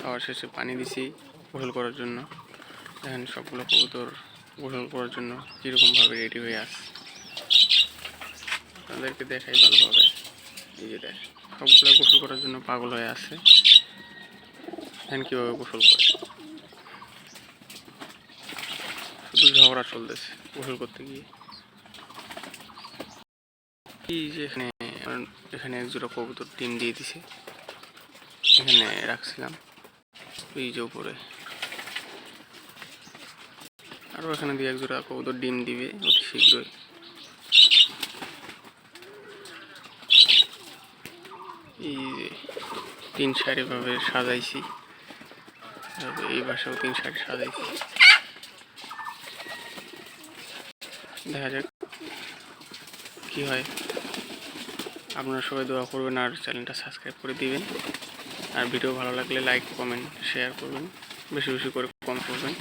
খাওয়া শেষে পানি দিছি গোসল করার জন্য। দেখেন সবগুলো কবুতর গোসল করার জন্য কীরকমভাবে রেডি হয়ে আসে। তাদেরকে দেখাই ভালোভাবে। এই যে দেখ সবগুলো গোসল করার জন্য পাগল হয়ে আছে। দেখেন কীভাবে গোসল করে, শুধু ঝগড়া চলতেছে গোসল করতে গিয়ে। এই যে এখানে এক জোড়া কবুতর ডিম দিয়ে দিছে, এখানে রাখছিলাম এই যে উপরে। আরও এখানে দিয়ে এক জোড়া কবুতর ডিম দিবে অতি শীঘ্রই। এই যে 3 সারিভাবে সাজাইছি, এই বাসাও 3 সারি সাজাইছি। দেখা যাক কি হয়। আপনারা সবাই দোয়া করবেন আর চ্যানেলটা সাবস্ক্রাইব করে দিবেন। আর ভিডিও ভালো লাগলে লাইক কমেন্ট শেয়ার করবেন, বেশি বেশি করে কমেন্ট করবেন।